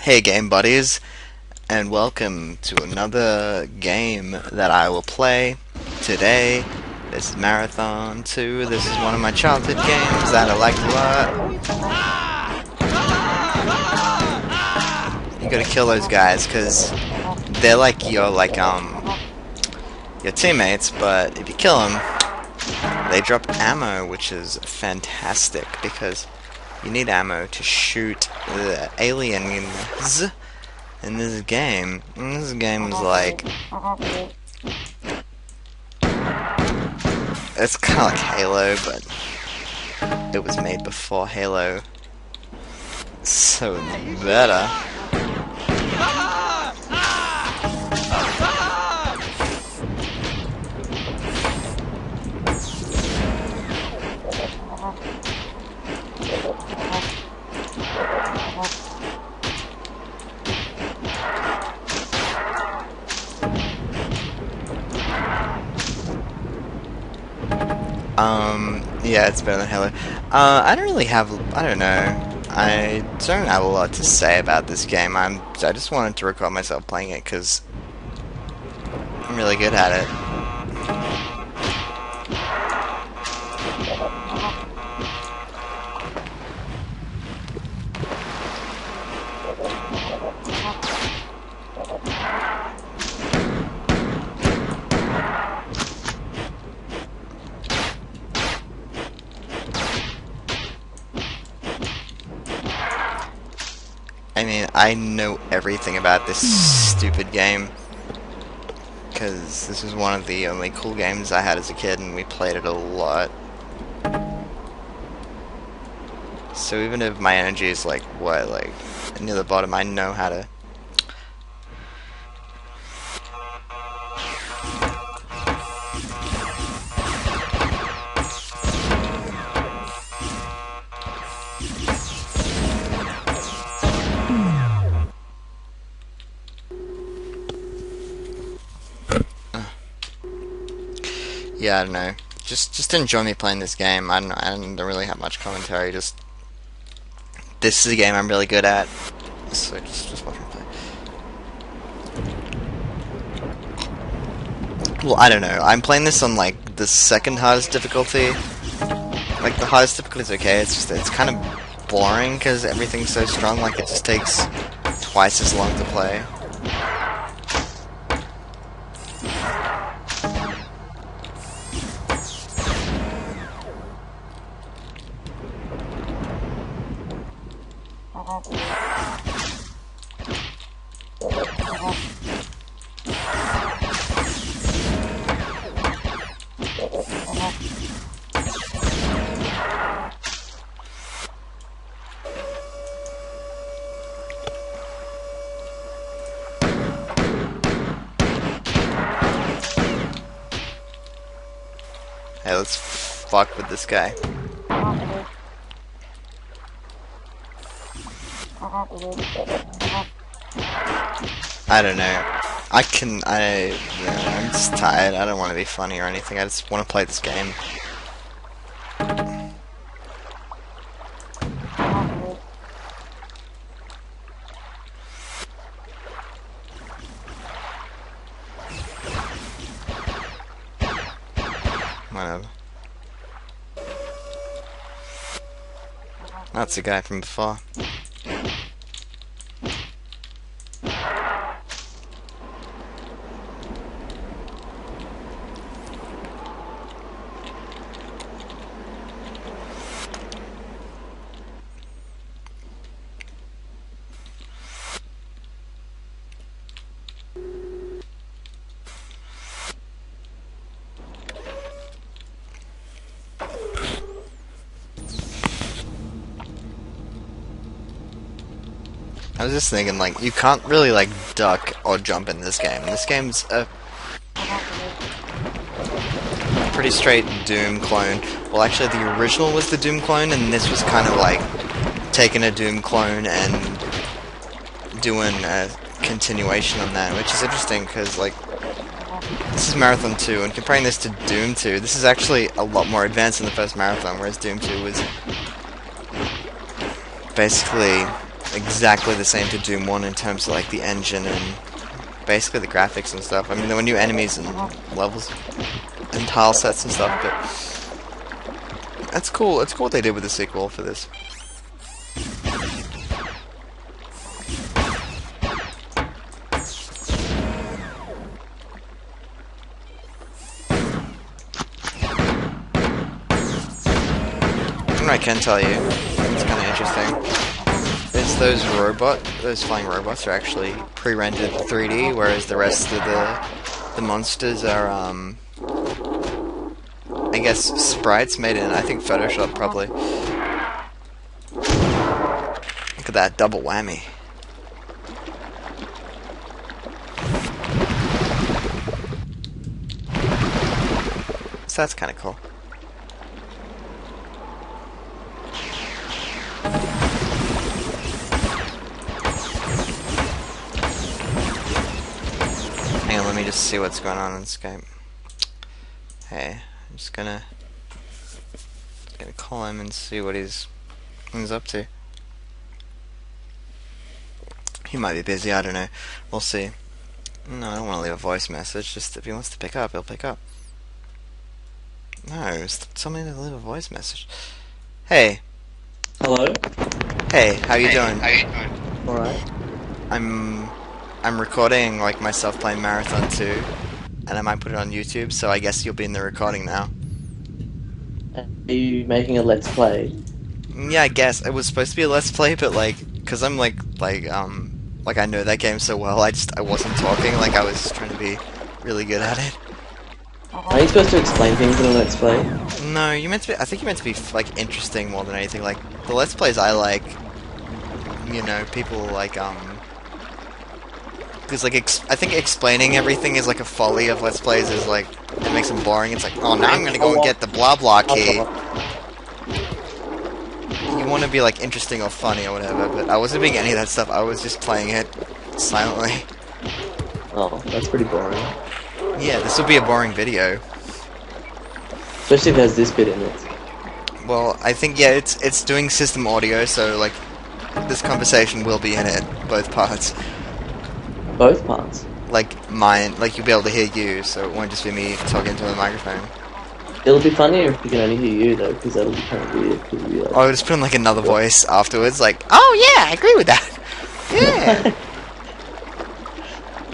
Hey game buddies, and welcome to another game that I will play today. This is Marathon 2. This is one of my childhood games that I liked a lot. You gotta kill those guys, cause they're like your teammates, but if you kill them, they drop ammo, which is fantastic, because you need ammo to shoot the aliens in this game. And this game is like... it's kind of like Halo, but it was made before Halo. So it's better. Yeah, it's better than Halo. I don't really have, I don't know. I don't have a lot to say about this game. I just wanted to record myself playing it because I'm really good at it. I mean, I know everything about this stupid game because this was one of the only cool games I had as a kid, and we played it a lot. So even if my energy is like near the bottom, I know how to. Yeah, I don't know. Just enjoy me playing this game. I don't really have much commentary. Just this is a game I'm really good at. So just watch me play. Well, I don't know. I'm playing this on like the second hardest difficulty. Like the hardest difficulty is okay. It's kind of boring because everything's so strong. Like it just takes twice as long to play. Hey, let's fuck with this guy. I don't know. I'm just tired. I don't want to be funny or anything. I just want to play this game. Whatever. That's the guy from before. I was just thinking, like, you can't really, like, duck or jump in this game. This game's a pretty straight Doom clone. Well, actually, the original was the Doom clone, and this was kind of like taking a Doom clone and doing a continuation on that, which is interesting, because, like, this is Marathon 2, and comparing this to Doom 2, this is actually a lot more advanced than the first Marathon, whereas Doom 2 was basically exactly the same to Doom 1 in terms of like the engine and basically the graphics and stuff. I mean, there were new enemies and levels and tile sets and stuff, but that's cool. It's cool what they did with the sequel for this. I can tell you, it's kind of interesting, is those flying robots are actually pre-rendered 3D, whereas the rest of the monsters are, I guess, sprites made in, I think, Photoshop, probably. Look at that, double whammy. So that's kind of cool. Hang on, let me just see what's going on Skype. Hey, I'm just gonna call him and see what he's up to. He might be busy, I don't know. We'll see. No, I don't want to leave a voice message. Just if he wants to pick up, he'll pick up. No, tell me to leave a voice message. Hey. Hello? Hey, how you doing? Alright. I'm recording like myself playing Marathon 2, and I might put it on YouTube, so I guess you'll be in the recording now. Are you making a Let's Play? Yeah, I guess. It was supposed to be a Let's Play, but like, cause I'm like I know that game so well, I wasn't talking, like I was trying to be really good at it. Are you supposed to explain things in a Let's Play? No, I think you meant to be like interesting more than anything. Like, the Let's Plays I like, you know, people like, because like I think explaining everything is like a folly of Let's Plays is like, it makes them boring. It's like, oh, now I'm gonna go and get the blah blah key. You want to be like interesting or funny or whatever, but I wasn't being any of that stuff. I was just playing it silently. Oh, that's pretty boring. Yeah, this will be a boring video. Especially if it has this bit in it. Well, I think, yeah, it's doing system audio, so like this conversation will be in it, both parts. Both parts? Like mine, like you'll be able to hear you, so it won't just be me talking into the microphone. It'll be funnier if you can only hear you though, because that'll be kind of weird. Like, I'll just put in like another voice afterwards, like, oh yeah, I agree with that. Yeah.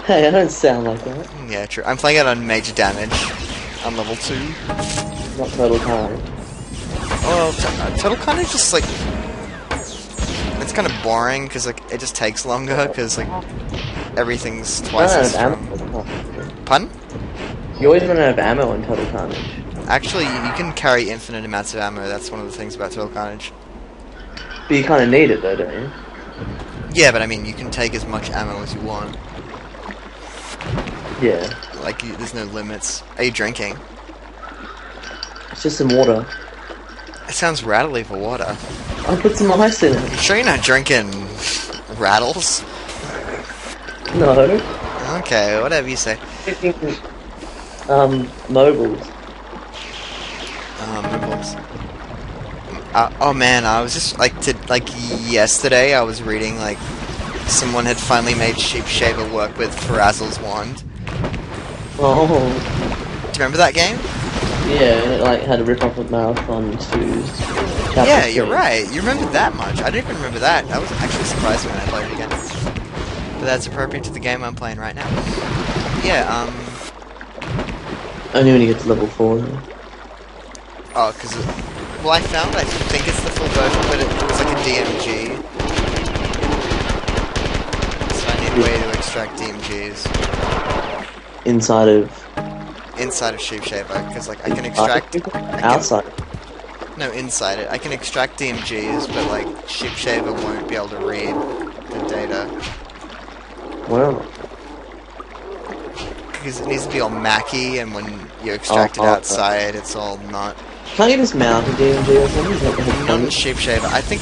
Hey, I don't sound like that. Yeah, true. I'm playing it on major damage, on level 2. Not Total Carnage. Well, Total Carnage just like, it's kind of boring because like it just takes longer because like everything's twice as strong. Pardon? You always run out of ammo in Total Carnage. Actually, you can carry infinite amounts of ammo. That's one of the things about Total Carnage. But you kind of need it though, don't you? Yeah, but I mean, you can take as much ammo as you want. Yeah. Like, there's no limits. Are you drinking? It's just some water. It sounds rattly for water. I put some ice in it. You sure you're not drinking rattles? No. Okay, whatever you say. Mobiles. Mobiles. Oh man, I was just yesterday I was reading like someone had finally made Sheep Shaver work with Frazzle's wand. Oh. Do you remember that game? Yeah, and it like had a rip-off of Marathon 2's chapter Yeah, 3. you're right. You remember that much. I didn't even remember that. That was actually surprising when I played it again. But that's appropriate to the game I'm playing right now. Yeah, Only when you get to level 4 though. Oh, because... Well, I think it's the full version, but it was like a DMG. So I need a way to extract DMGs. Inside of Sheep Shaver, because like I can extract... outside? No, inside it. I can extract DMGs, but like Sheep Shaver won't be able to read the data. Well... Because it needs to be all mackie, and when you extract it outside, it's all not... Can't you just mount a DMG or something? Not in Sheep Shaver. I think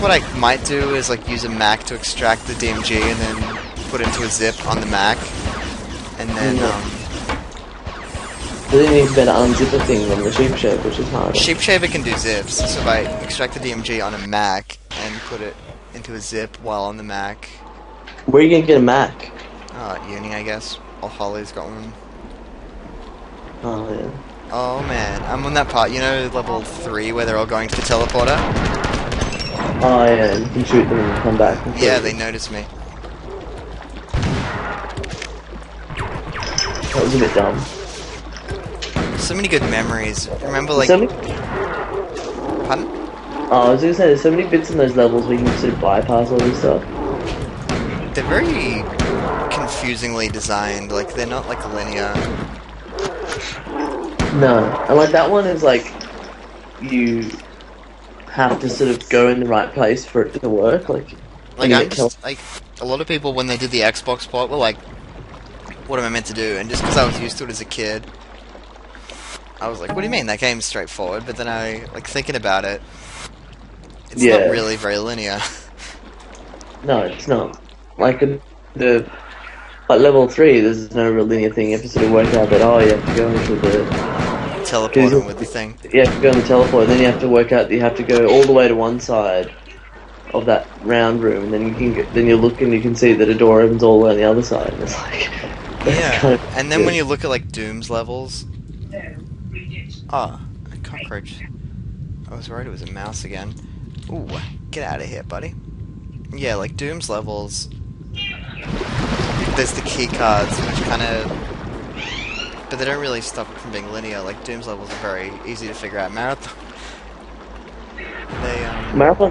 what I might do is like use a Mac to extract the DMG and then put it into a zip on the Mac, and then But then you need to better unzip the thing than the Sheep Shaver, which is harder. Sheep Shaver can do zips, so if I extract the DMG on a Mac and put it into a zip while on the Mac. Where are you gonna get a Mac? Oh, at uni, I guess. Or Holly's got one. Oh yeah. Oh man, I'm on that part, you know, level 3 where they're all going to the teleporter? Oh yeah, you can shoot them and come back. Yeah, they noticed me. That was a bit dumb. So many good memories. Remember, like... So many... Pardon? Oh, I was gonna say, there's so many bits in those levels where you can sort of bypass all this stuff. They're very confusingly designed, like, they're not, like, linear. No, and like that one is like, you have to sort of go in the right place for it to work, like... Like, I'm just, like, a lot of people when they did the Xbox port were like, what am I meant to do? And just because I was used to it as a kid, I was like, what do you mean? That game's straightforward. But then I, like, thinking about it, it's not really very linear. No, it's not. Like, like level 3, there's no real linear thing. You have to sort of work out that, oh, you have to go into the... Teleporting with the thing. You have to go on the teleport, and then you have to work out that you have to go all the way to one side of that round room, and then you can then you look and you can see that a door opens all the way on the other side. And it's like... Yeah, kind of and then when you look at, like, Doom's levels... Oh, a cockroach. I was worried it was a mouse again. Ooh, get out of here, buddy. Yeah, like, Doom's levels... There's the key cards, which kind of... But they don't really stop it from being linear. Like, Doom's levels are very easy to figure out. Marathon...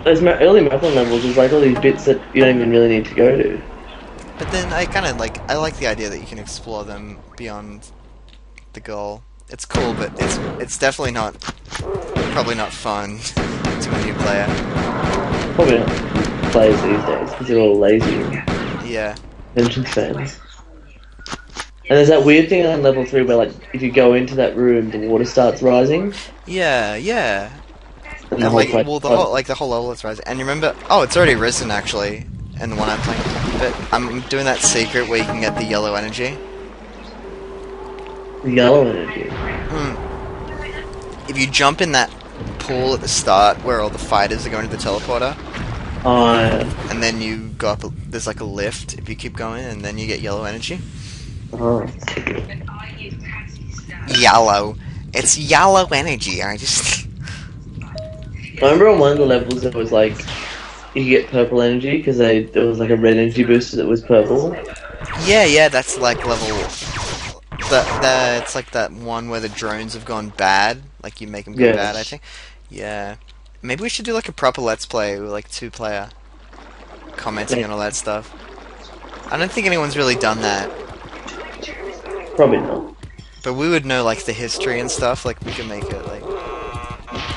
Those early Marathon levels, there's like all these bits that you don't even really need to go to. But then I kind of like... I like the idea that you can explore them beyond the goal. It's cool, but it's definitely not... Probably not fun to a new player. Probably not players these days, because they're all lazy. Yeah. Attention fans. And there's that weird thing on level 3 where, like, if you go into that room, the water starts rising. Yeah, yeah. And And like, well, the whole level is rising. And you remember... Oh, it's already risen, actually, in the one I'm playing. But I'm doing that secret where you can get the yellow energy. The yellow energy? If you jump in that pool at the start where all the fighters are going to the teleporter... Oh, yeah. And then you go up... There's like a lift if you keep going, and then you get yellow energy. Oh. Yellow. It's yellow energy, I just... I remember on one of the levels it was like, you could get purple energy, because there was like a red energy booster that was purple. Yeah, that's like level... it's like that one where the drones have gone bad. Like, you make them go bad, I think. Yeah. Maybe we should do like a proper Let's Play with like 2-player. Commenting on all that stuff. I don't think anyone's really done that. Probably not. But we would know like the history and stuff, like we could make it like...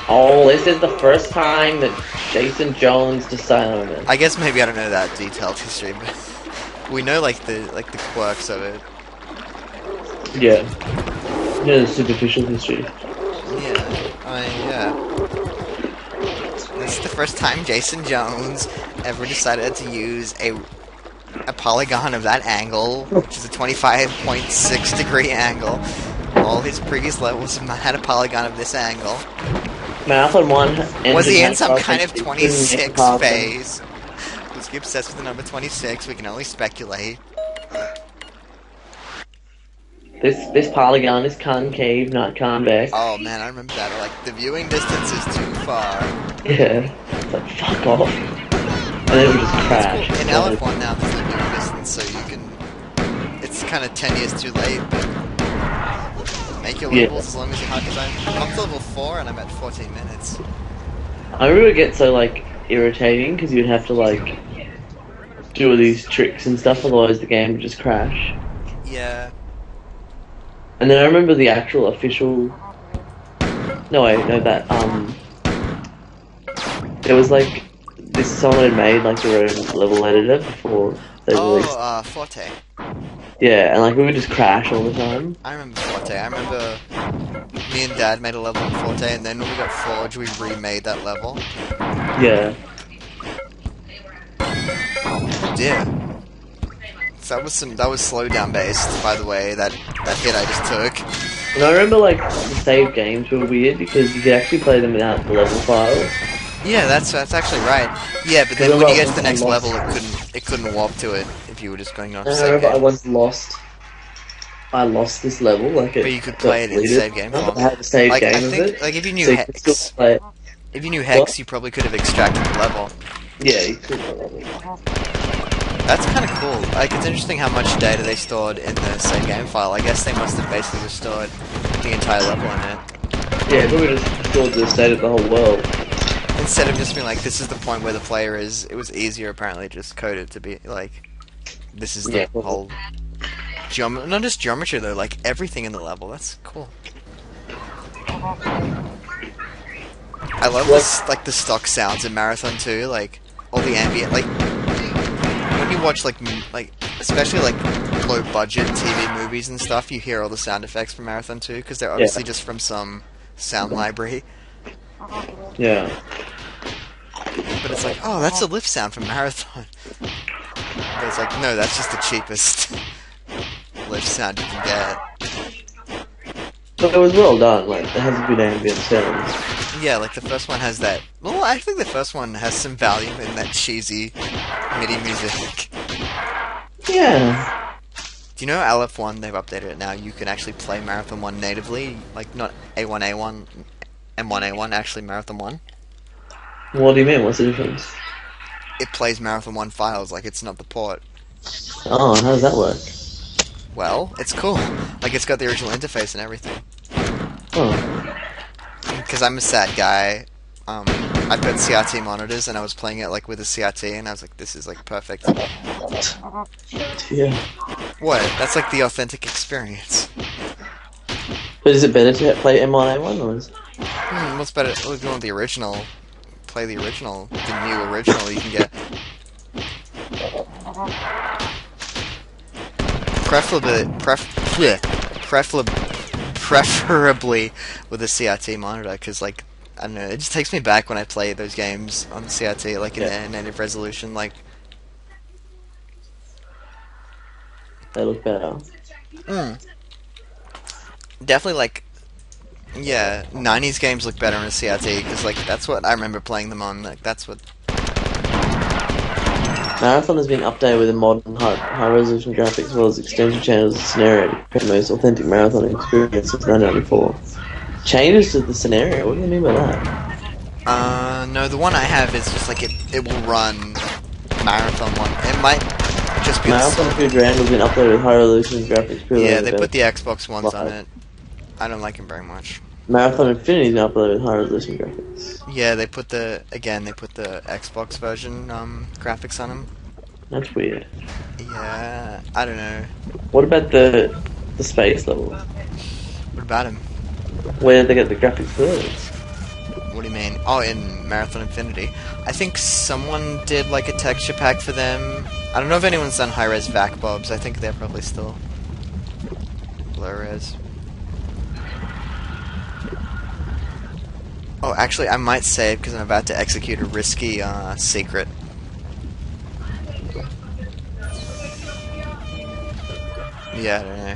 Oh, this is the first time that Jason Jones decided on it. I guess maybe I don't know that detailed history, but we know like the quirks of it. Yeah. Yeah, the superficial history. Yeah. This is the first time Jason Jones ever decided to use a polygon of that angle, which is a 25.6 degree angle. All his previous levels had a polygon of this angle. Marathon 1... Was he in some kind of 26 phase? Was he obsessed with the number 26? We can only speculate. This polygon is concave, not convex. Oh man, I remember that. Like, the viewing distance is too far. Yeah. It's like, fuck off. And then it would just crash. Cool. In LF1 now, there's no viewing distance, so you can... It's kind of 10 years too late, but... Make your levels as long as you have, because I'm up to level 4 and I'm at 14 minutes. I remember it gets so, like, irritating, because you'd have to, like, do all these tricks and stuff, otherwise the game would just crash. Yeah. And then I remember the actual official... No, wait, no, that, There was, like, someone had made, like, their own level editor before they released... Forte. Yeah, and, like, we would just crash all the time. I remember Forte. I remember me and Dad made a level in Forte, and then when we got Forge, we remade that level. Yeah. Oh, dear. So that was slowdown based, by the way, that hit I just took. And I remember, like, the save games were weird, because you could actually play them without the level files. Yeah, that's actually right. Yeah, but Because then I when you remember get to the once I next level, lost. it couldn't warp to it if you were just going off I save remember I game. once lost. I lost this level, like But it you could got play it in deleted. save game But form. I had a save Like I game of think, it, like if you knew so you could still hex, play it. if you knew What? hex, you probably could have extracted the level. Yeah, you could probably. That's kind of cool. Like it's interesting how much data they stored in the save game file. I guess they must have basically just stored the entire level in it. Yeah, probably just stored the state of the whole world. Instead of just being like, this is the point where the player is, it was easier apparently just coded to be like, this is the Yeah, probably. whole not just geometry though, like everything in the level. That's cool. I love Like, this, like the stock sounds in Marathon 2, like all the ambient, like when you watch like especially like low budget TV movies and stuff, you hear all the sound effects from Marathon 2 because they're yeah, obviously just from some sound library. yeah. But it's like, oh, that's a lift sound from Marathon. But it's like, no, that's just the cheapest lift sound you can get. But it was well done. Like, it has good ambient sounds. Yeah, like the first one has that. Well, I think the first one has some value in that cheesy MIDI music. Yeah. Do you know LF1? They've updated it now. You can actually play Marathon 1 natively, like not A1A1, M1A1, actually Marathon 1. What do you mean? What's the difference? It plays Marathon 1 files like it's not the port. Oh, how does that work? Well, it's cool. Like it's got the original interface and everything. Oh. Because I'm a sad guy. I've got CRT monitors, and I was playing it like with a CRT, and I was like, "This is like perfect." Yeah. What? That's like the authentic experience. But is it better to play M1A1 or is... What's better? Well, if you want the original, play the original, the new original you can get. Preferably with a CRT monitor, because like I don't know, it just takes me back when I play those games on CRT, like in their native resolution. Like, They look better. definitely like, yeah, 90s games look better on a CRT because like that's what I remember playing them on. Like that's what. Marathon has been updated with a modern high-resolution graphics as well as extension channels and scenario to create the most authentic Marathon experience since 1994. Changes to the scenario? What do you mean by that? No, the one I have is just like it will run Marathon 1. It might just be Marathon 2 Grand has been updated with high-resolution graphics. Yeah, they put the Xbox ones on it. I don't like them very much. Marathon Infinity has been uploaded with high-resolution graphics. Yeah, they put the Xbox version graphics on them. That's weird. Yeah, I don't know. What about the space level? What about him? Where did they get the graphics for those? What do you mean? Oh, in Marathon Infinity. I think someone did like a texture pack for them. I don't know if anyone's done high-res vac bobs. I think they're probably still low-res. Oh, actually, I might save because I'm about to execute a risky secret. Yeah, I don't know.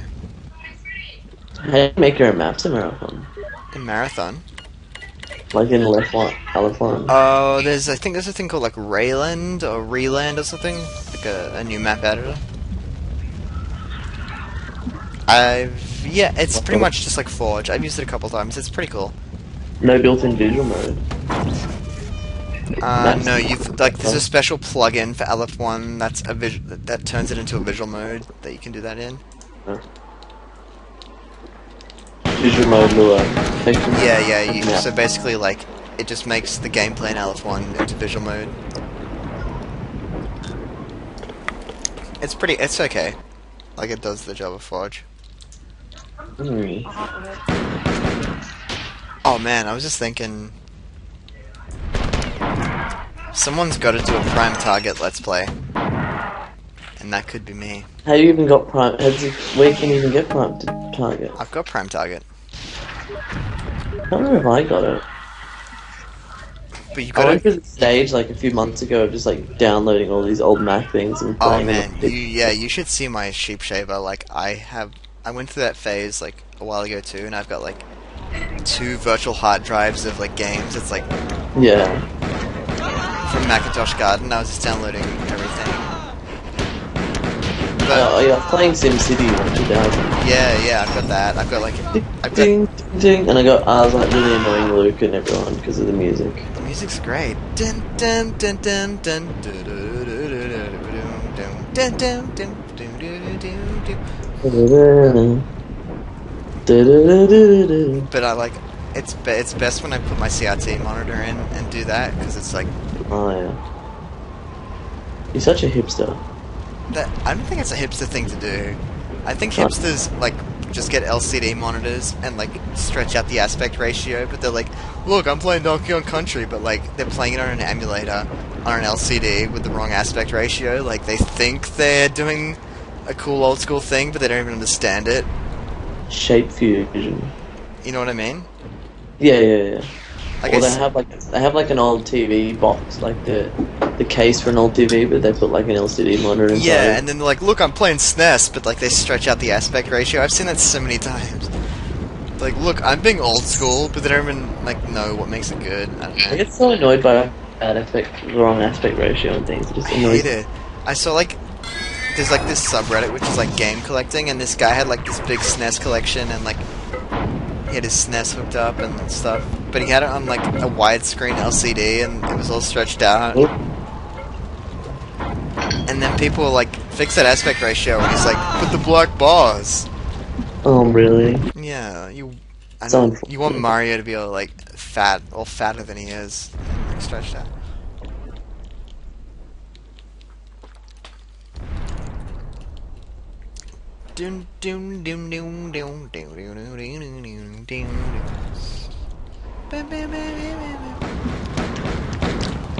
How do you make your own maps in Marathon? In Marathon? Like in LF1? Oh, I think there's a thing called like Rayland or Reland or something. Like a new map editor. Yeah, it's pretty much just like Forge. I've used it a couple times. It's pretty cool. No built-in visual mode. No, there's a special plugin for LF1 that turns it into a visual mode that you can do that in. Visual mode lure. Yeah. So basically, like, it just makes the gameplay in LF1 into visual mode. It's okay. Like, it does the job of Forge. Oh man, I was just thinking, someone's got to do a Prime Target Let's Play, and that could be me. How you even got Prime? Where can you even get Prime Target? I've got Prime Target. I don't know if I got it. But you I went got through the stage like a few months ago of just like downloading all these old Mac things and Oh playing man, them. you should see my sheep shaver. Like I went through that phase like a while ago too, and I've got like 2 virtual hard drives of like games. It's like, Yeah. from Macintosh Garden. I was just downloading everything. But Oh yeah, I was playing SimCity in 2000. yeah, I've got that. I've got Ding, ding, ding, and I was like really annoying Luke and everyone because of the music. the music's great. Dun dun dun dun dun dun dun dun dun But I like it's best when I put my CRT monitor in and do that because it's like Oh yeah. You're such a hipster. that. I don't think it's a hipster thing to do. I think hipsters like just get LCD monitors and like stretch out the aspect ratio, but they're like, look, I'm playing Donkey Kong Country, but like they're playing it on an emulator on an LCD with the wrong aspect ratio. Like they think they're doing a cool old school thing, but they don't even understand it. Shape fusion. You know what I mean? Yeah. Like Or I they s- have like an old TV box, like the case for an old TV, but they put like an LCD monitor inside. yeah, it. and then they're like, look, I'm playing SNES, but like they stretch out the aspect ratio. I've seen that so many times. Like, look, I'm being old school, but they don't even like know what makes it good. I don't know. I get so annoyed by the wrong aspect ratio and things. It just I annoys hate me. it. I saw like there's like this subreddit which is like game collecting, and this guy had like this big SNES collection, and like he had his SNES hooked up and stuff, but he had it on like a widescreen LCD, and it was all stretched out. Oop. And then people were like, fix that aspect ratio, and he's like, put the black bars. Oh, really? Yeah, I So know, unfortunate. you want Mario to be all like fat, all fatter than he is, like stretched out. Dun dun dun dun dun dun dun dun dun dun.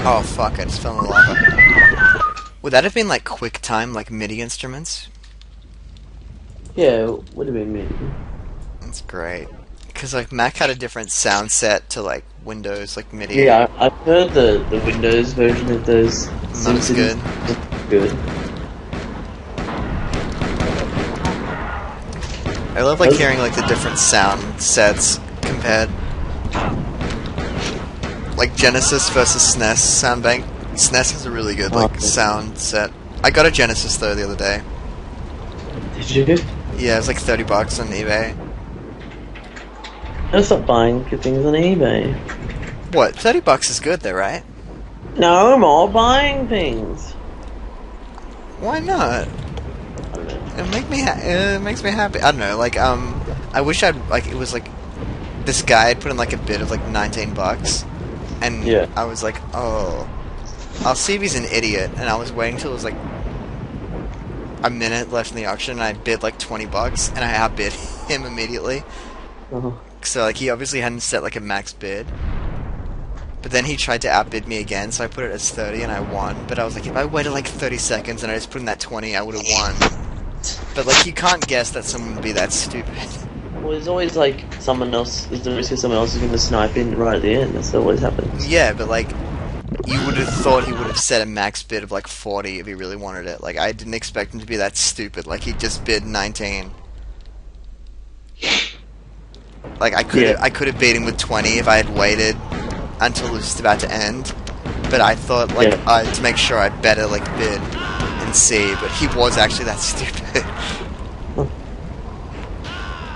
Oh fuck! I just fell in the lava. Would that have been like QuickTime, like MIDI instruments? Yeah, would have been me. That's great. Because like Mac had a different sound set to like Windows, like MIDI. Yeah, I've heard the Windows version of those. Not as good. Good. I love like hearing like the different sound sets compared. Like Genesis versus SNES sound bank. SNES has a really good like sound set. I got a Genesis though the other day. Did you? Yeah, it was like $30 on eBay. I stopped buying good things on eBay. What? $30 is good though, right? No more buying things. Why not? I don't know. It makes me happy. I don't know. Like I wish I'd like it was like this guy had put in like a bid of like $19, and Yeah. I was like, oh, I'll see if he's an idiot. And I was waiting till it was like a minute left in the auction, and I bid like $20, and I outbid him immediately. Oh. So like he obviously hadn't set like a max bid. But then he tried to outbid me again, so I put it as 30 and I won. But I was like, if I waited like 30 seconds and I just put in that 20, I would have won. But like you can't guess that someone would be that stupid. Well, there's always like someone else. There's the risk of someone else is going to snipe in right at the end. That's always happens. Yeah, but like you would have thought he would have set a max bid of like 40 if he really wanted it. Like I didn't expect him to be that stupid. Like he just bid 19. Like I could have beat him with 20 if I had waited until it was just about to end. But I thought like to make sure I'd better like bid and see. But he was actually that stupid.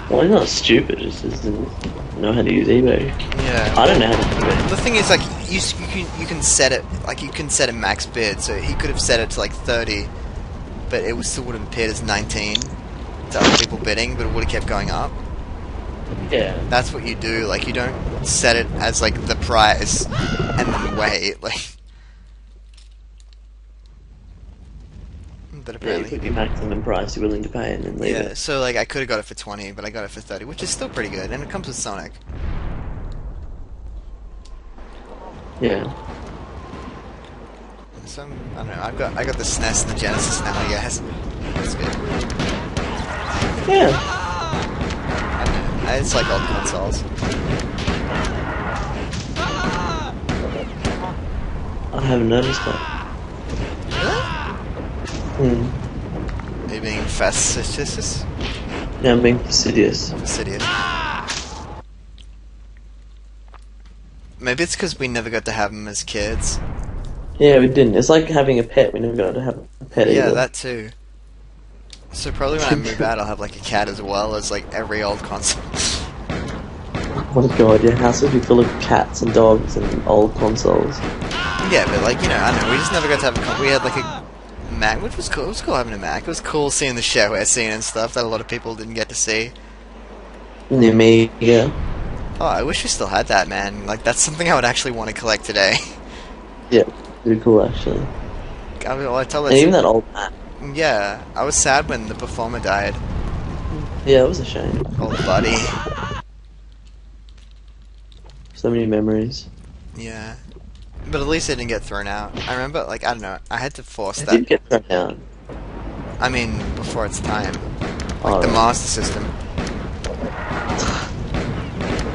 Well, he's not stupid. He just doesn't know how to use eBay. Yeah. I don't know how to do it. The thing is, like, you can set it, like, you can set a max bid, so he could have set it to, like, 30, but it still would have appeared as 19 to other people bidding, but it would have kept going up. Yeah. That's what you do, like, you don't set it as, like, the price, and then wait, like... But Yeah, you apparently... put your maximum price you're willing to pay and then leave Yeah, it. so, like, I could have got it for 20, but I got it for 30, which is still pretty good, and it comes with Sonic. Yeah. So, I don't know, I got the SNES and the Genesis now, I guess. That's good. Yeah. I don't know. It's like old consoles. I haven't noticed that. Hmm. Are you being facetious? Now I'm being fastidious. Fastidious. Maybe it's because we never got to have them as kids. Yeah, we didn't. It's like having a pet. We never got to have a pet Yeah, either. that too. So probably when I move out, I'll have like a cat as well as like every old console. Oh my god, your house would be full of cats and dogs and old consoles. Yeah, but like, you know, I don't know, we just never got to have we had like a Mac, which was cool. It was cool having a Mac. It was cool seeing the shareware scene and stuff that a lot of people didn't get to see. Near me, yeah. Oh, I wish we still had that, man. Like, that's something I would actually want to collect today. Yeah, pretty cool actually. I mean, well, I tell And even that old Mac. Yeah, I was sad when the performer died. Yeah, it was a shame. Old buddy. So many memories. Yeah. But at least it didn't get thrown out. I remember, like, I don't know, I had to force It that. did get thrown out. I mean, before its time. Like, Oh, the Master System.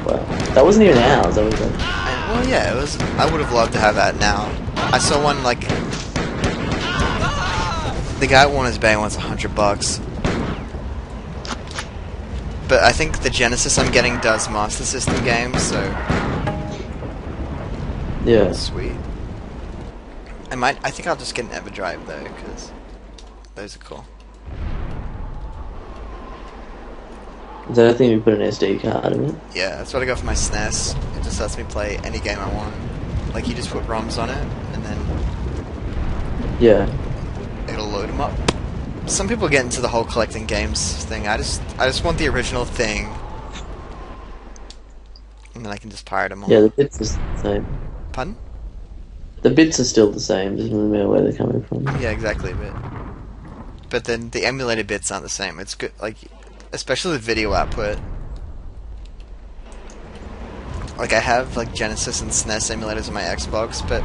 wow. That wasn't even ours. That was like... Well, yeah, it was. I would have loved to have that now. I saw one, like... The guy at Warner's Bay wants $100. But I think the Genesis I'm getting does Master System games, so... Yeah. Sweet. I think I'll just get an Everdrive though, because those are cool. Is that a thing we put an SD card in it? Yeah, that's what I got for my SNES. It just lets me play any game I want. Like, you just put ROMs on it, and then Yeah. it'll load them up. Some people get into the whole collecting games thing. I just want the original thing, and then I can just pirate them all. Yeah, the bits are the same. Pardon? The bits are still the same, doesn't really matter where they're coming from. Yeah, exactly. But then the emulated bits aren't the same. It's good, like, especially the video output. Like, I have like Genesis and SNES emulators on my Xbox, but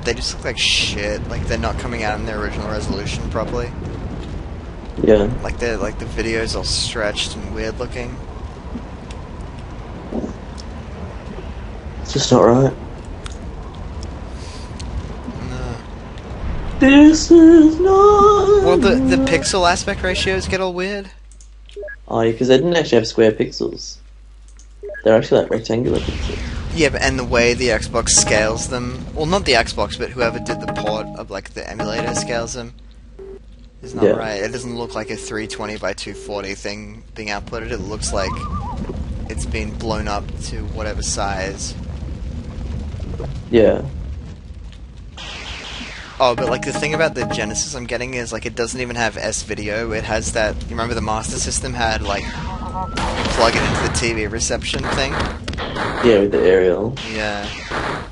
they just look like shit. Like, they're not coming out in their original resolution properly. Yeah. Like, they're like the videos all stretched and weird looking. It's just not right. No. This is not... Well, the pixel aspect ratios get all weird. Oh, yeah, because they didn't actually have square pixels. They're actually like rectangular pixels. Yeah, but and the way the Xbox scales them, well, not the Xbox, but whoever did the port of like the emulator scales them, is not Yeah. right. It doesn't look like a 320 by 240 thing being outputted. It looks like it's been blown up to whatever size. Yeah. Oh, but like the thing about the Genesis I'm getting is like it doesn't even have S-video. It has that. You remember the Master System had like plug it into the TV reception thing? Yeah, with the aerial. Yeah.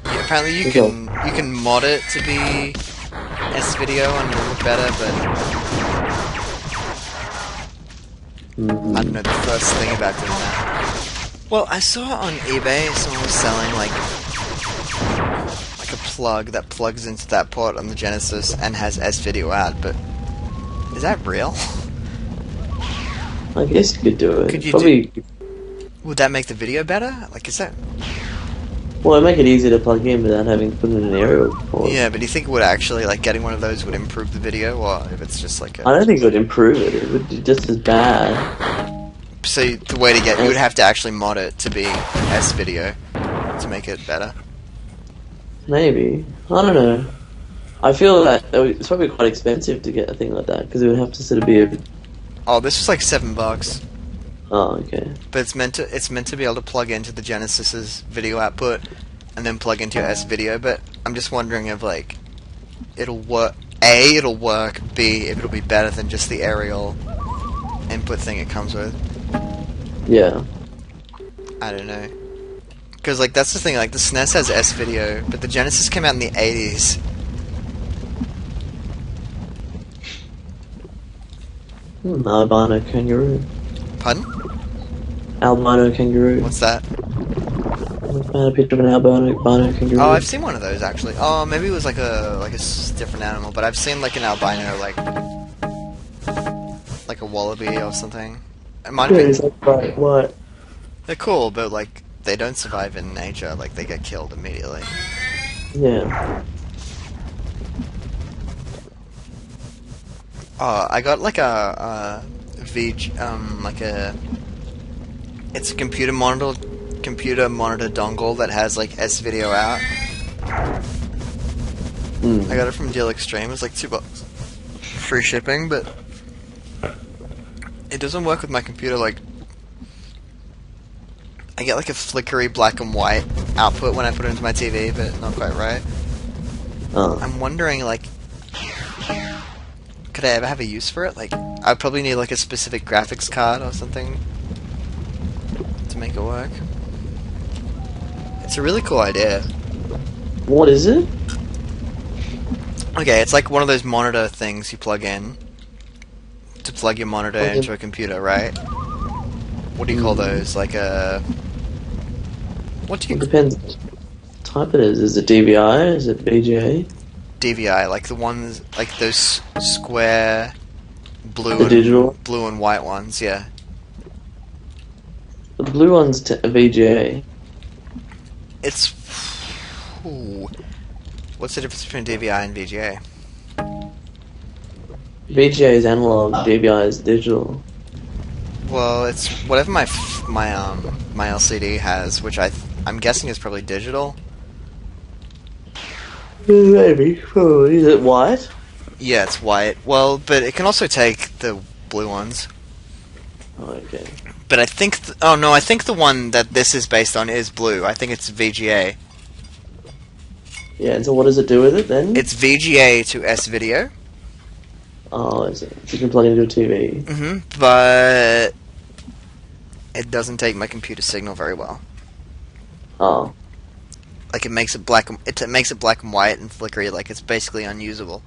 Yeah, apparently you Okay. can mod it to be S-video and it'll look better, but I don't know the first thing about doing that. Well, I saw on eBay someone was selling like a plug that plugs into that port on the Genesis and has S-video out, but is that real? I guess you could do it. Could you Probably. Would that make the video better? Like, is that... Well, it'd make it easier to plug in without having to put in an aerial port. Yeah, but do you think it would actually, like, getting one of those would improve the video, or if it's just like a... I don't think it would improve it. It would be just as bad. So the way to get... You would have to actually mod it to be S-video to make it better. Maybe. I don't know. I feel that it's probably quite expensive to get a thing like that, because it would have to sort of be a... Oh, this was like $7. Oh, okay. But it's meant to be able to plug into the Genesis's video output and then plug into your S-video, but I'm just wondering if like it'll work. A, it'll work. B, if it'll be better than just the aerial input thing it comes with. Yeah. I don't know. Because like that's the thing. Like the SNES has S-video, but the Genesis came out in the 80s. Albino kangaroo. Pardon? Albino kangaroo. What's that? I found a picture of an albino kangaroo. Oh, I've seen one of those actually. Oh, maybe it was like a different animal, but I've seen like an albino like a wallaby or something. It might have Yeah, been. it's like bright white. They're cool, but like they don't survive in nature. Like they get killed immediately. Yeah. Oh, I got like a like a. It's a computer monitor dongle that has like S-video out. I got it from Deal Extreme. It was like $2. Free shipping, but it doesn't work with my computer. Like, I get like a flickery black and white output when I put it into my TV, but not quite right. Oh. I'm wondering, like, could I ever have a use for it? Like, I'd probably need like a specific graphics card or something to make it work. It's a really cool idea. What is it? Okay, it's like one of those monitor things you plug in to plug your monitor Okay. into a computer, right? What do you call those? Like a... What do It you... depends what type it is. Is it DVI? Is it VGA? DVI, like the ones, like those square The digital? blue and white ones, yeah. The blue one's a VGA. It's... Ooh. What's the difference between DVI and VGA? VGA is analog, DVI is digital. Well, it's whatever my LCD has, which I'm guessing is probably digital. Maybe. Oh, is it white? Yeah, it's white. Well, but it can also take the blue ones. Oh, okay. But I think... oh, no, I think the one that this is based on is blue. I think it's VGA. Yeah, and so what does it do with it then? It's VGA to S-Video. Oh, is it? So you can plug it into a TV. But... it doesn't take my computer signal very well. Oh. Like, it makes it black and white and flickery, like it's basically unusable.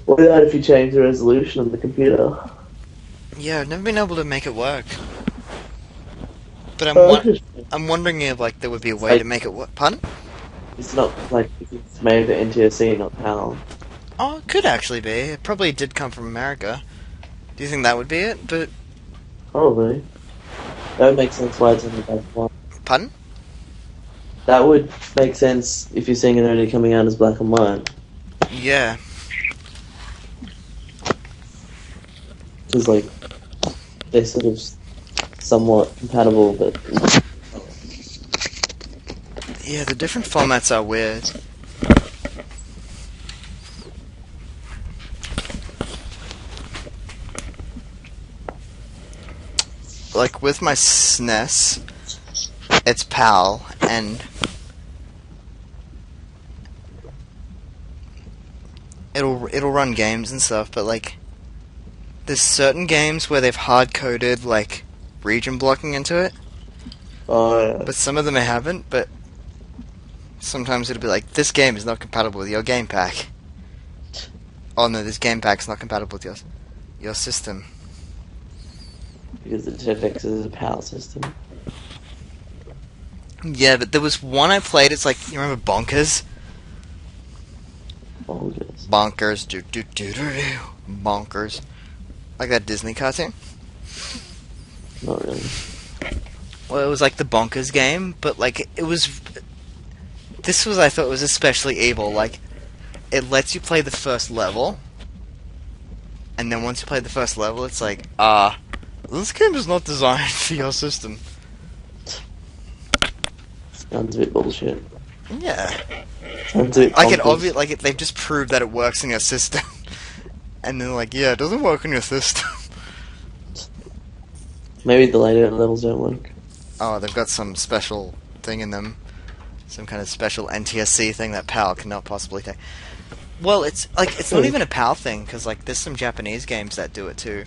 What about if you change the resolution on the computer? Yeah, I've never been able to make it work. But I'm wondering if, like, there would be a way to make it work. Pardon? It's not like it's made for NTSC, not PAL. Oh, it could actually be. It probably did come from America. Do you think that would be it? But... Probably. That would make sense why it's only black and white. Pardon? That would make sense if you're seeing it only coming out as black and white. Yeah. Because, like, they're sort of somewhat compatible, but... Yeah, the different formats are weird. Like, with my SNES, it's PAL, and it'll run games and stuff, but, like, there's certain games where they've hard-coded, like, region blocking into it, Oh, yeah. but some of them they haven't, but sometimes it'll be like, this game is not compatible with your game pack. Oh no, this game pack's not compatible with your system. Because the ZX is a PAL system. Yeah, but there was one I played, it's like, you remember Bonkers? Bonkers. Bonkers, Bonkers. Like that Disney cartoon? Not really. Well, it was like the Bonkers game, but like, it was... This was, I thought, was especially evil. Like, it lets you play the first level, and then once you play the first level, it's like, this game is not designed for your system. Sounds a bit bullshit. Yeah. Sounds a bit Like, bonkers. they've just proved that it works in your system. And then like, yeah, it doesn't work in your system. Maybe the later levels don't work. Oh, they've got some special thing in them. Some kind of special NTSC thing that PAL cannot possibly take. Well, it's like, it's not even a PAL thing, because like, there's some Japanese games that do it too.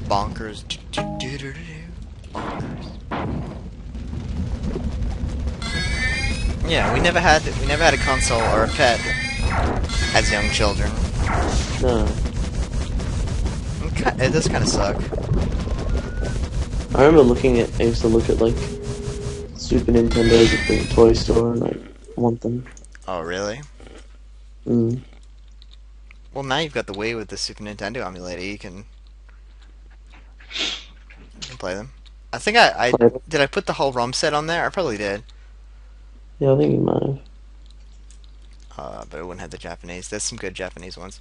Bonkers. Bonkers. Yeah, we never had a console or a pet as young children. No. It does kind of suck. I remember I used to look at, like, Super Nintendos at the toy store and, like, want them. Oh, really? Mm. Well, now you've got the Wii with the Super Nintendo emulator. You can play them. I think did I put the whole ROM set on there? I probably did. Yeah, I think you might have. But it wouldn't have the Japanese. There's some good Japanese ones.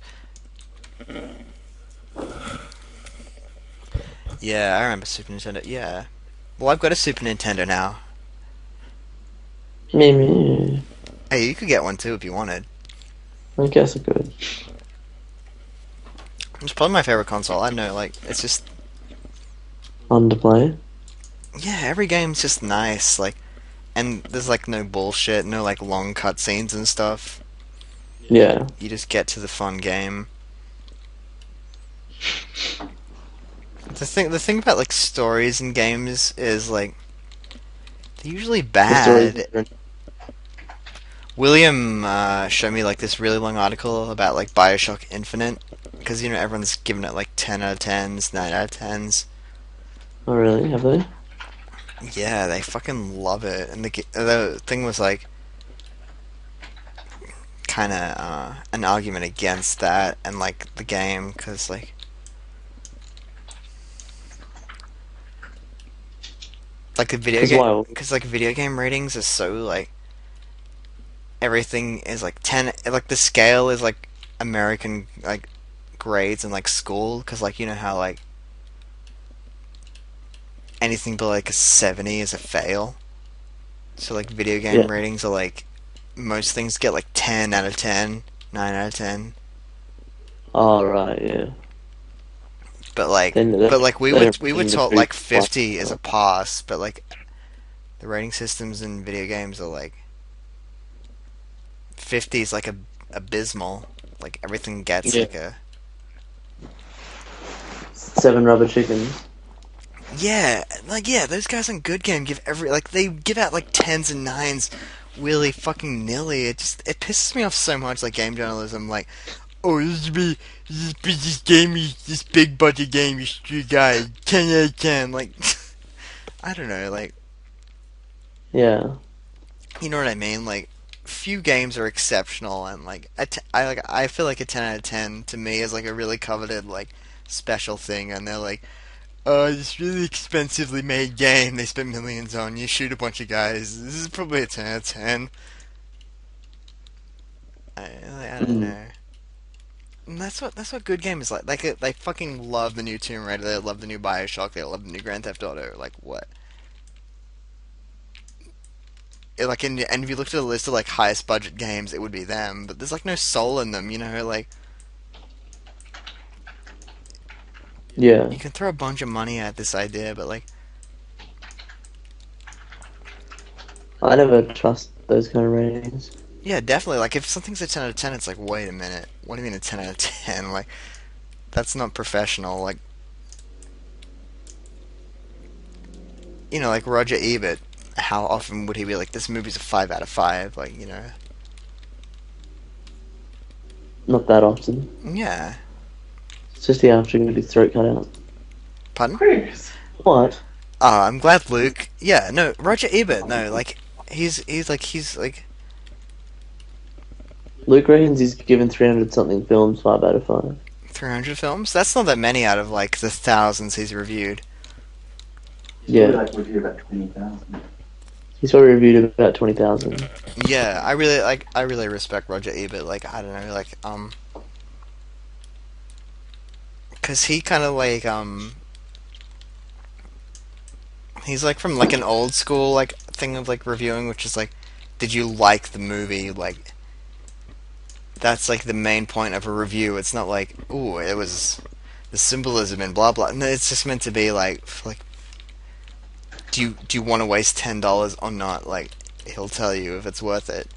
Yeah, I remember Super Nintendo. Yeah. Well, I've got a Super Nintendo now. Me. Hey, you could get one too if you wanted. I guess I could. It's probably my favorite console. I don't know, like, it's just, Fun to play. yeah, every game's just nice. Like, and there's like no bullshit, no like long cutscenes and stuff. Yeah. You just get to the fun game. The thing about like stories in games is like they're usually The story's bad. different. William showed me like this really long article about like Bioshock Infinite because everyone's giving it like 10 out of 10s, 9 out of 10s. Oh, really? Have they? Yeah, they fucking love it. And the thing was like kind of an argument against that and like the game because like the video Because game why? because like video game ratings are so like everything is like 10, like the scale is like American like grades and like school because like you know how like anything below like a 70 is a fail. So like video Yeah. game ratings are like most things get like 10 out of 10, 9 out of 10. Oh, right, yeah. But like Then we they were don't we were seem to taught be like 50 is a pass, but like the rating systems in video games are like 50 is like a abysmal. Like everything gets Yeah. like a 7 rubber chickens. yeah, like yeah, those guys on Good Game give every like they give out like tens and nines willy fucking nilly. It pisses me off so much like game journalism like oh this game is this big budget game is true guy 10 out of 10 like I don't know like Yeah. you know what I mean like few games are exceptional and like I feel like a 10 out of 10 to me is like a really coveted like special thing and they're like oh, this really expensively made game they spent millions on. You shoot a bunch of guys. This is probably a 10 out of 10. I don't Mm. know. And that's what good game is like. Like they fucking love the new Tomb Raider. They love the new Bioshock. They love the new Grand Theft Auto. Like what? Like and if you looked at a list of like highest budget games, it would be them. But there's like no soul in them. You know, like Yeah. you can throw a bunch of money at this idea, but like I never trust those kind of ratings. yeah, definitely. Like if something's a 10 out of 10, it's like wait a minute. What do you mean a 10 out of 10? Like that's not professional. Like like Roger Ebert, how often would he be like, this movie's a 5 out of 5? Like, Not that often. yeah. It's just the after getting his throat cut out. Pardon? What? Oh, I'm glad Luke. Yeah, no, Roger Ebert, no, like, he's like, Luke reckons he's given 300 something films 5 out of 5. 300 films? That's not that many out of, like, the thousands he's reviewed. Yeah. Like review about 20,000. He's probably reviewed about 20,000. Yeah, I really respect Roger Ebert, like, I don't know, like, because he kind of, like, he's, like, from, like, an old school, like, thing of, like, reviewing, which is, like, did you like the movie, like, that's like the main point of a review. It's not like, ooh, it was the symbolism and blah blah. No, it's just meant to be like, do you want to waste $10 or not? Like, he'll tell you if it's worth it.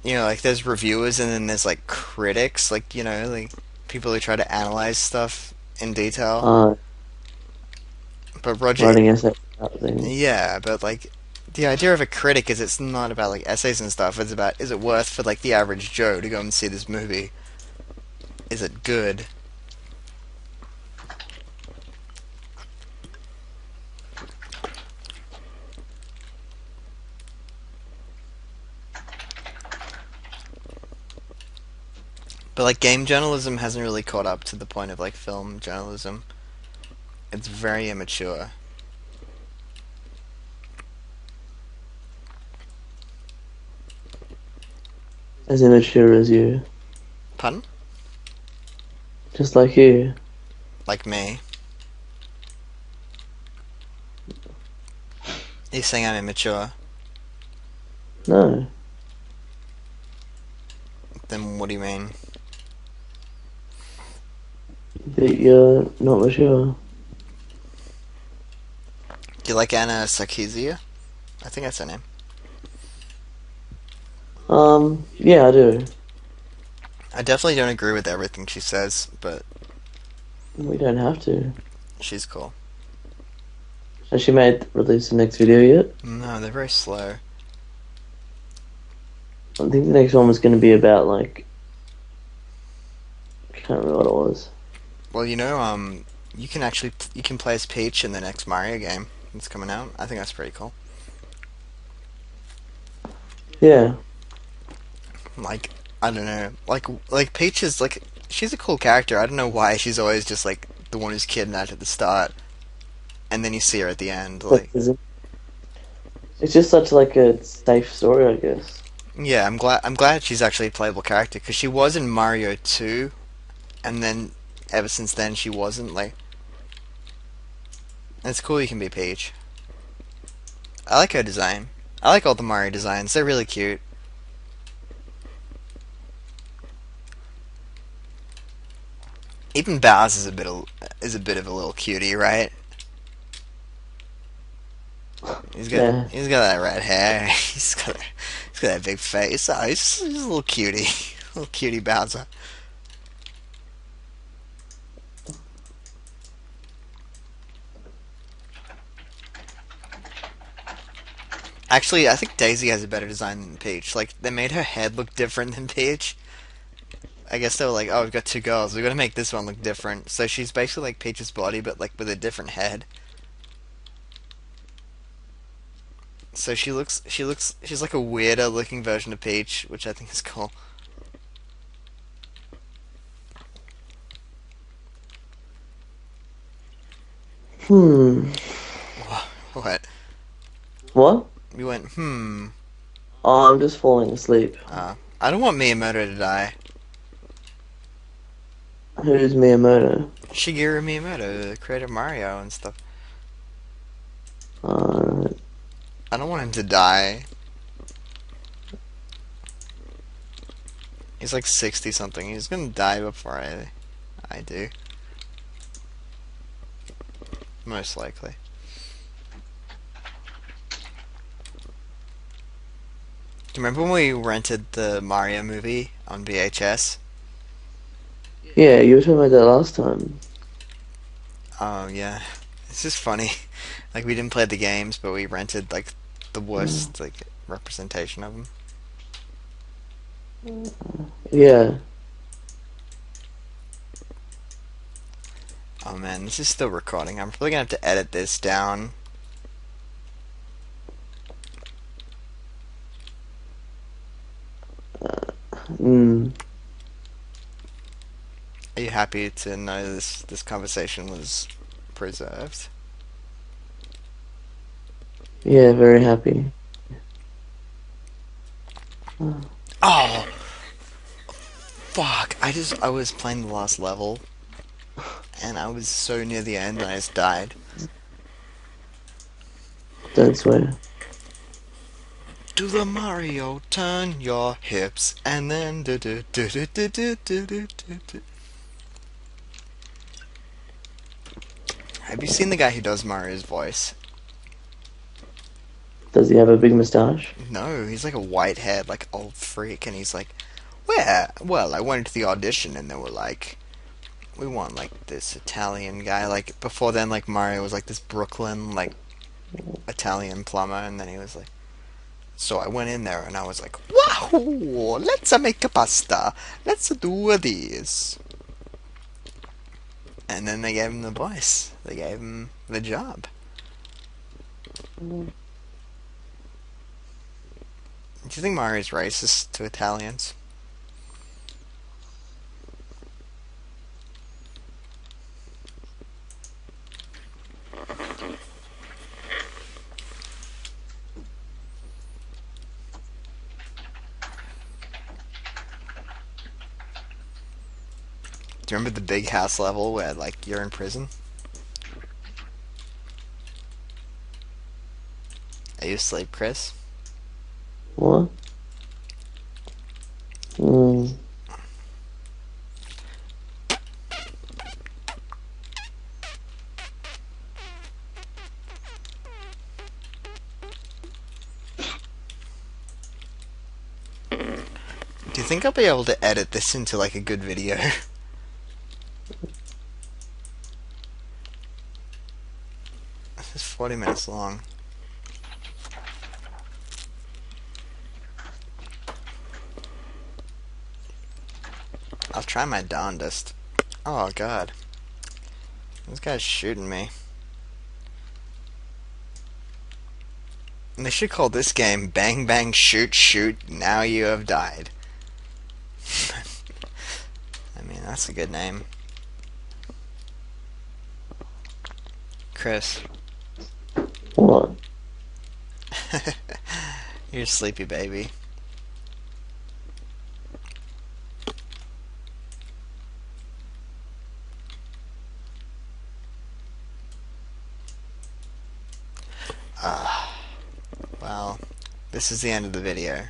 Like there's reviewers and then there's like critics, like like people who try to analyze stuff in detail. But Roger, Writing essay about things. yeah, but like the idea of a critic is it's not about like essays and stuff. It's about is it worth for like the average Joe to go and see this movie? Is it good? But like game journalism hasn't really caught up to the point of like film journalism. It's very immature. as immature as you, Pardon? just like you. Like me. You're saying I'm immature. No, Then what do you mean? that you're not mature. Do you like Anna Sarkeesian? I think that's her name. Yeah, I do. I definitely don't agree with everything she says, but We don't have to. she's cool. Has she made release the next video yet? No, they're very slow. I think the next one was going to be about like I can't remember what it was. Well, you can actually you can play as Peach in the next Mario game that's coming out. I think that's pretty cool. Yeah, Like, I don't know, like Peach is like she's a cool character. I don't know why she's always just like the one who's kidnapped at the start, and then you see her at the end. Like, it's just such like a safe story, I guess. yeah, I'm glad she's actually a playable character because she was in Mario 2, and then ever since then she wasn't. Like, it's cool you can be Peach. I like her design. I like all the Mario designs. They're really cute. Even Bowser is a bit of a little cutie, right? Yeah. He's got that red hair. He's got that big face. Oh, he's a little cutie, little cutie Bowser. Actually, I think Daisy has a better design than Peach. Like, they made her head look different than Peach. I guess they were like, oh, we've got two girls. We've got to make this one look different. So she's basically like Peach's body, but like with a different head. So she's like a weirder looking version of Peach, which I think is cool. Hmm. What? What? You went, hmm. Oh, I'm just falling asleep. I don't want Miyamoto to die. Who's Miyamoto? Shigeru Miyamoto, the creator of Mario and stuff. Uh, I don't want him to die. He's like 60 something. He's gonna die before I do. Most likely. Do you remember when we rented the Mario movie on VHS? yeah, you were talking about that last time. Oh yeah. It's just funny. Like, we didn't play the games, but we rented like the worst like representation of them. Yeah. Oh man, this is still recording. I'm probably gonna have to edit this down. Mm. Are you happy to know this conversation was preserved? Yeah, very happy. Oh fuck! I was playing the last level, and I was so near the end, and I just died. Don't swear. Do the Mario, turn your hips, and then do do do do do do do do do. Have you seen the guy who does Mario's voice? Does he have a big moustache? No, he's like a white-haired, like old freak, and he's like, "Where? Well, I went to the audition, and they were like, we want like this Italian guy." Like before then, like Mario was like this Brooklyn like Italian plumber, and then he was like. So I went in there and I was like, "Wow, let's make a pasta. Let's do this." And then they gave him the voice. They gave him the job. Do you think Mario's racist to Italians? Do you remember the big house level where, like, you're in prison? Are you asleep, Chris? What? Hmm. Do you think I'll be able to edit this into, like, a good video? This is 40 minutes long. I'll try my darndest. Oh, God. This guy's shooting me. And they should call this game Bang Bang Shoot Shoot, Now You Have Died. I mean, that's a good name. Chris. What? You're sleepy, baby. Well, this is the end of the video.